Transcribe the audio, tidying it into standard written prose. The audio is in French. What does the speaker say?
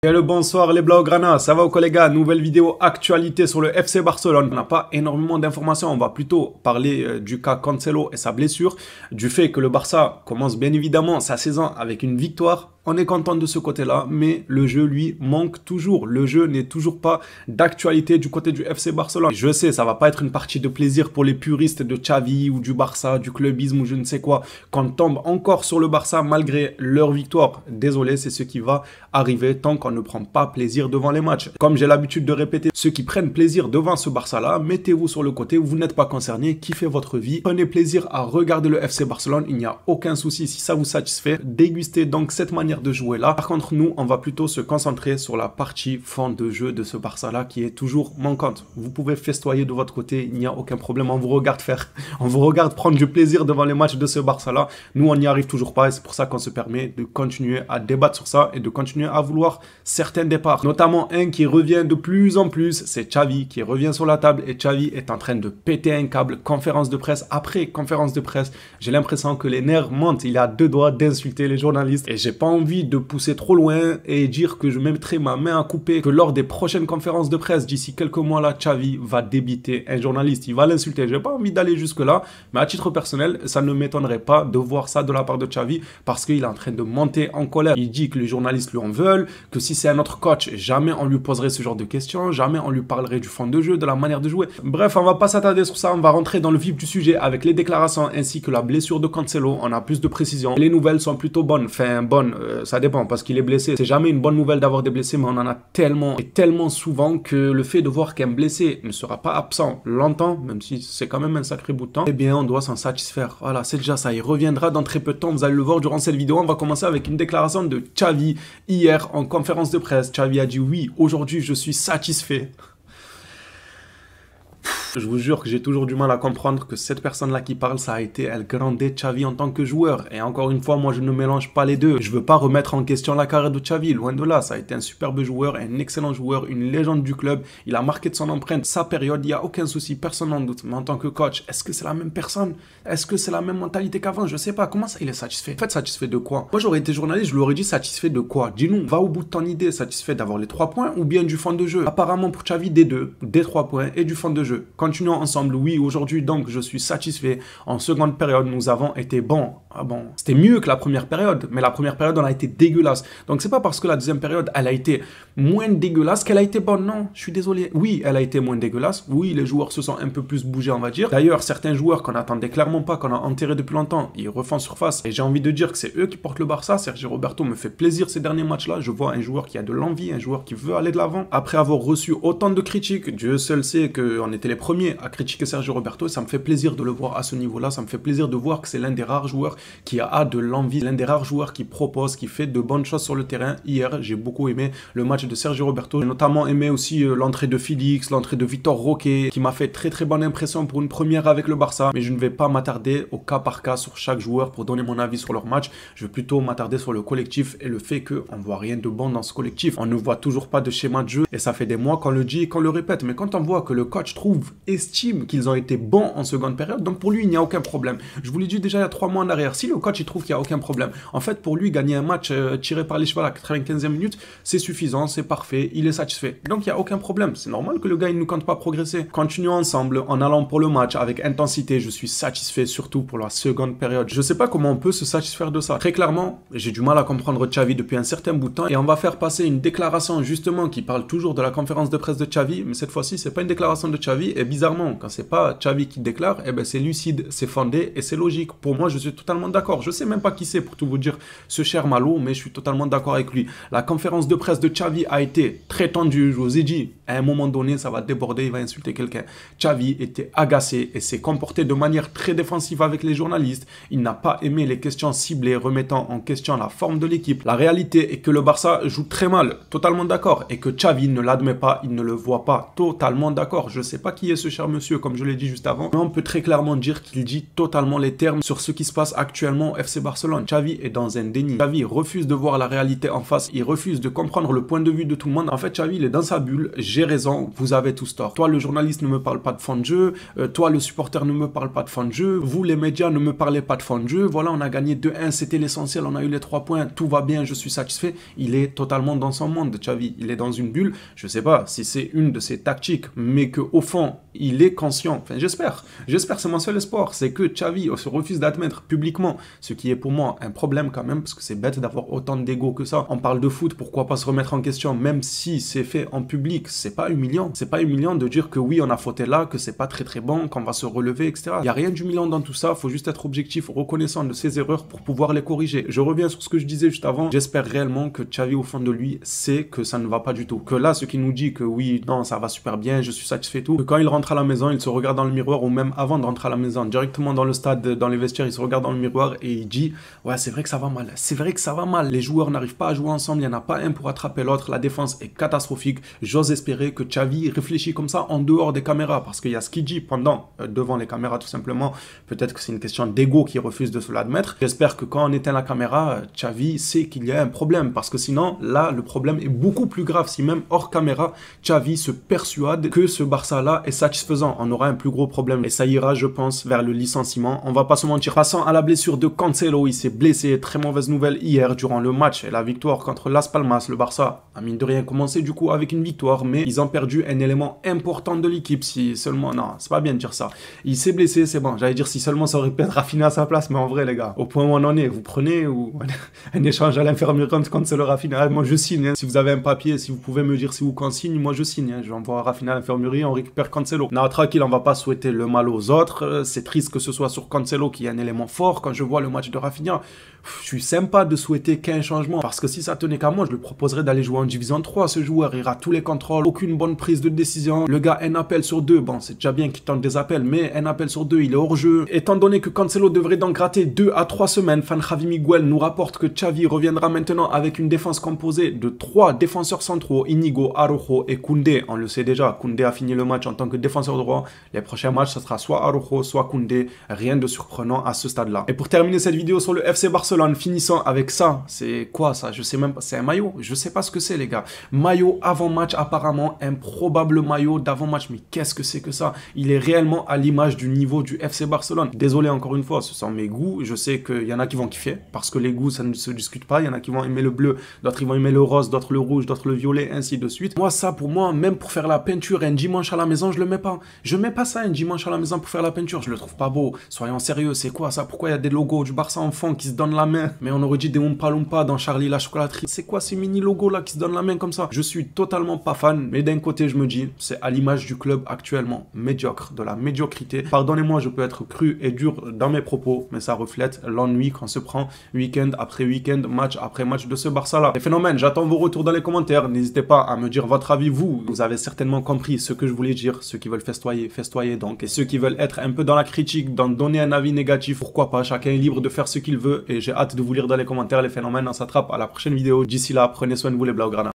Et le bonsoir les Blaugrana, ça va ou quoi les gars? Nouvelle vidéo actualité sur le FC Barcelone. On n'a pas énormément d'informations, on va plutôt parler du cas Cancelo et sa blessure, du fait que le Barça commence bien évidemment sa saison avec une victoire. On est content de ce côté-là, mais le jeu, lui, manque toujours. Le jeu n'est toujours pas d'actualité du côté du FC Barcelone. Je sais, ça va pas être une partie de plaisir pour les puristes de Xavi ou du Barça, du clubisme ou je ne sais quoi, qu'on tombe encore sur le Barça malgré leur victoire. Désolé, c'est ce qui va arriver tant qu'on ne prend pas plaisir devant les matchs. Comme j'ai l'habitude de répéter, ceux qui prennent plaisir devant ce Barça-là, mettez-vous sur le côté, vous n'êtes pas concernés, kiffez votre vie, prenez plaisir à regarder le FC Barcelone, il n'y a aucun souci si ça vous satisfait. Dégustez donc cette manière de jouer là. Par contre, nous, on va plutôt se concentrer sur la partie fond de jeu de ce Barça-là qui est toujours manquante. Vous pouvez festoyer de votre côté, il n'y a aucun problème, on vous regarde faire, on vous regarde prendre du plaisir devant les matchs de ce Barça-là. Nous, on n'y arrive toujours pas et c'est pour ça qu'on se permet de continuer à débattre sur ça et de continuer à vouloir certains départs. Notamment un qui revient de plus en plus, c'est Xavi qui revient sur la table et Xavi est en train de péter un câble. Conférence de presse après conférence de presse, j'ai l'impression que les nerfs montent. Il a deux doigts d'insulter les journalistes et j'ai pas envie de pousser trop loin et dire que je mettrai ma main à couper que lors des prochaines conférences de presse d'ici quelques mois là, Xavi va débiter un journaliste, il va l'insulter. J'ai pas envie d'aller jusque là, mais à titre personnel, ça ne m'étonnerait pas de voir ça de la part de Xavi parce qu'il est en train de monter en colère. Il dit que les journalistes lui en veulent, que si c'est un autre coach, jamais on lui poserait ce genre de questions, jamais on lui parlerait du fond de jeu, de la manière de jouer. Bref, on va pas s'attarder sur ça, on va rentrer dans le vif du sujet avec les déclarations ainsi que la blessure de Cancelo. On a plus de précision. Les nouvelles sont plutôt bonnes, enfin bonnes, ça dépend parce qu'il est blessé. C'est jamais une bonne nouvelle d'avoir des blessés, mais on en a tellement et tellement souvent que le fait de voir qu'un blessé ne sera pas absent longtemps, même si c'est quand même un sacré bout de temps, eh bien on doit s'en satisfaire. Voilà, c'est déjà ça. Il reviendra dans très peu de temps, vous allez le voir durant cette vidéo. On va commencer avec une déclaration de Xavi hier en conférence de presse. Xavi a dit oui, aujourd'hui je suis satisfait. Je vous jure que j'ai toujours du mal à comprendre que cette personne-là qui parle, ça a été El Grande Xavi en tant que joueur. Et encore une fois, moi, je ne mélange pas les deux. Je veux pas remettre en question la carrière de Xavi, loin de là. Ça a été un superbe joueur, un excellent joueur, une légende du club. Il a marqué de son empreinte sa période, il n'y a aucun souci, personne n'en doute. Mais en tant que coach, est-ce que c'est la même personne? Est-ce que c'est la même mentalité qu'avant? Je sais pas. Comment ça, il est satisfait? En fait, satisfait de quoi? Moi, j'aurais été journaliste, je lui aurais dit satisfait de quoi? Dis-nous, va au bout de ton idée. Satisfait d'avoir les 3 points ou bien du fond de jeu? Apparemment, pour Xavi, des deux, des 3 points et du fond de jeu. Continuons ensemble. Oui, aujourd'hui, donc, je suis satisfait. En seconde période, nous avons été bons. Ah bon, c'était mieux que la première période, mais la première période, on a été dégueulasse. Donc, c'est pas parce que la deuxième période, elle a été moins dégueulasse qu'elle a été bonne. Non, je suis désolé. Oui, elle a été moins dégueulasse. Oui, les joueurs se sont un peu plus bougés, on va dire. D'ailleurs, certains joueurs qu'on attendait clairement pas, qu'on a enterrés depuis longtemps, ils refont surface. Et j'ai envie de dire que c'est eux qui portent le Barça. Sergio Roberto me fait plaisir ces derniers matchs-là. Je vois un joueur qui a de l'envie, un joueur qui veut aller de l'avant. Après avoir reçu autant de critiques, Dieu seul sait qu'on était les premiers à critiquer Sergio Roberto. Ça me fait plaisir de le voir à ce niveau-là. Ça me fait plaisir de voir que c'est l'un des rares joueurs qui a de l'envie, l'un des rares joueurs qui propose, qui fait de bonnes choses sur le terrain. Hier, j'ai beaucoup aimé le match de Sergio Roberto. J'ai notamment aimé aussi l'entrée de Félix, l'entrée de Vitor Roque, qui m'a fait très bonne impression pour une première avec le Barça. Mais je ne vais pas m'attarder au cas par cas sur chaque joueur pour donner mon avis sur leur match. Je vais plutôt m'attarder sur le collectif et le fait qu'on ne voit rien de bon dans ce collectif. On ne voit toujours pas de schéma de jeu et ça fait des mois qu'on le dit et qu'on le répète. Mais quand on voit que le coach estime qu'ils ont été bons en seconde période, donc pour lui, il n'y a aucun problème. Je vous l'ai dit déjà il y a 3 mois en arrière. Si le coach il trouve qu'il n'y a aucun problème, en fait, pour lui, gagner un match tiré par les cheveux à la 95e minute, c'est suffisant, c'est parfait, il est satisfait. Donc, il n'y a aucun problème. C'est normal que le gars, il ne compte pas progresser. Continuons ensemble en allant pour le match avec intensité. Je suis satisfait, surtout pour la seconde période. Je ne sais pas comment on peut se satisfaire de ça. Très clairement, j'ai du mal à comprendre Xavi depuis un certain bout de temps et on va faire passer une déclaration justement qui parle toujours de la conférence de presse de Xavi, mais cette fois-ci, c'est pas une déclaration de Xavi et bizarrement, quand c'est pas Xavi qui déclare, eh ben c'est lucide, c'est fondé et c'est logique. Pour moi, je suis totalement d'accord. Je sais même pas qui c'est pour tout vous dire, ce cher Malo, mais je suis totalement d'accord avec lui. La conférence de presse de Xavi a été très tendue. Je vous ai dit, à un moment donné, ça va déborder, il va insulter quelqu'un. Xavi était agacé et s'est comporté de manière très défensive avec les journalistes. Il n'a pas aimé les questions ciblées remettant en question la forme de l'équipe. La réalité est que le Barça joue très mal, totalement d'accord, et que Xavi ne l'admet pas, il ne le voit pas, totalement d'accord. Je sais pas qui est ce ce cher monsieur, comme je l'ai dit juste avant. Mais on peut très clairement dire qu'il dit totalement les termes sur ce qui se passe actuellement au FC Barcelone. Xavi est dans un déni. Xavi refuse de voir la réalité en face. Il refuse de comprendre le point de vue de tout le monde. En fait, Xavi, il est dans sa bulle. J'ai raison, vous avez tous tort. Toi, le journaliste ne me parle pas de fond de jeu. Toi, le supporter ne me parle pas de fond de jeu. Vous, les médias, ne me parlez pas de fond de jeu. Voilà, on a gagné 2-1, c'était l'essentiel. On a eu les 3 points. Tout va bien, je suis satisfait. Il est totalement dans son monde, Xavi. Il est dans une bulle. Je sais pas si c'est une de ses tactiques, mais qu'au fond, il est conscient. Enfin, j'espère. J'espère, c'est mon seul espoir. C'est que Xavi se refuse d'admettre publiquement, ce qui est pour moi un problème quand même, parce que c'est bête d'avoir autant d'ego que ça. On parle de foot, pourquoi pas se remettre en question, même si c'est fait en public. C'est pas humiliant. C'est pas humiliant de dire que oui, on a fauté là, que c'est pas très très bon, qu'on va se relever, etc. Il y a rien d'humiliant dans tout ça. Faut juste être objectif, reconnaissant de ses erreurs pour pouvoir les corriger. Je reviens sur ce que je disais juste avant. J'espère réellement que Xavi, au fond de lui, sait que ça ne va pas du tout. Que là, ce qui nous dit que oui, non, ça va super bien, je suis satisfait, tout. Que quand il rentre à la maison, il se regarde dans le miroir, ou même avant de rentrer à la maison, directement dans le stade, dans les vestiaires, il se regarde dans le miroir et il dit ouais, c'est vrai que ça va mal. C'est vrai que ça va mal. Les joueurs n'arrivent pas à jouer ensemble. Il n'y en a pas un pour attraper l'autre. La défense est catastrophique. J'ose espérer que Xavi réfléchit comme ça en dehors des caméras, parce qu'il y a ce qu'il dit devant les caméras, tout simplement. Peut-être que c'est une question d'ego qui refuse de se l'admettre. J'espère que quand on éteint la caméra, Xavi sait qu'il y a un problème, parce que sinon, là, le problème est beaucoup plus grave. Si même hors caméra, Xavi se persuade que ce Barça-là est satisfaisant, on aura un plus gros problème. Et ça ira, je pense, vers le licenciement. On va pas se mentir. Passons à la blessure de Cancelo. Il s'est blessé. Très mauvaise nouvelle hier durant le match et la victoire contre Las Palmas. Le Barça a mine de rien commencé du coup avec une victoire, mais ils ont perdu un élément important de l'équipe. Si seulement, non, c'est pas bien de dire ça. Il s'est blessé, c'est bon. J'allais dire si seulement ça aurait pu être Rafinha à sa place, mais en vrai les gars, au point où on en est, vous prenez ou un échange à l'infirmerie contre Cancelo Rafinha. Moi je signe. Hein. Si vous avez un papier, si vous pouvez me dire si vous consigne, moi je signe. Hein. Je vais envoyer Rafinha à l'infirmerie, on récupère Cancelo. Non, tranquille, on va pas souhaiter le mal aux autres. C'est triste que ce soit sur Cancelo qui est un élément fort. Quand je vois le match de Rafinha, je suis sympa de souhaiter qu'un changement, parce que si ça tenait qu'à moi, je lui proposerais d'aller jouer en division 3. Ce joueur ira tous les contrôles, aucune bonne prise de décision. Le gars, un appel sur 2, bon, c'est déjà bien qu'il tente des appels, mais un appel sur 2, il est hors jeu. Étant donné que Cancelo devrait donc gratter 2 à 3 semaines, Fan Javi Miguel nous rapporte que Xavi reviendra maintenant avec une défense composée de 3 défenseurs centraux, Inigo, Araujo et Koundé. On le sait déjà, Koundé a fini le match en tant que défenseur droit. Les prochains matchs, ça sera soit Araujo, soit Koundé. Rien de surprenant à ce stade-là. Et pour terminer cette vidéo sur le FC Barcelone, finissant avec ça. C'est quoi ça? Je sais même pas. C'est un maillot? Je sais pas ce que c'est les gars. Maillot avant-match apparemment. Improbable maillot d'avant-match. Mais qu'est-ce que c'est que ça? Il est réellement à l'image du niveau du FC Barcelone. Désolé encore une fois, ce sont mes goûts. Je sais qu'il y en a qui vont kiffer. Parce que les goûts, ça ne se discute pas. Il y en a qui vont aimer le bleu. D'autres ils vont aimer le rose. D'autres le rouge. D'autres le violet. Ainsi de suite. Moi ça pour moi, même pour faire la peinture un dimanche à la maison, je le mets pas. Je mets pas ça un dimanche à la maison pour faire la peinture. Je le trouve pas beau. Soyons sérieux. C'est quoi ça? Pourquoi il y a des logos du Barça en fond qui se donnent la main? Mais on aurait dit des Oompa Loompa dans Charlie la chocolaterie. C'est quoi ces mini logos là qui se donnent la main comme ça? Je suis totalement pas fan, mais d'un côté je me dis, c'est à l'image du club actuellement, médiocre, de la médiocrité. Pardonnez-moi, je peux être cru et dur dans mes propos, mais ça reflète l'ennui qu'on se prend week-end après week-end, match après match de ce Barça là. Les phénomènes, j'attends vos retours dans les commentaires. N'hésitez pas à me dire votre avis, vous avez certainement compris ce que je voulais dire. Ceux qui veulent festoyer, festoyer donc, et ceux qui veulent être un peu dans la critique, d'en donner un avis négatif, pourquoi pas, chacun est libre de faire ce qu'il veut, et j'ai hâte de vous lire dans les commentaires les phénomènes. On s'attrape à la prochaine vidéo. D'ici là, prenez soin de vous les Blaugrana.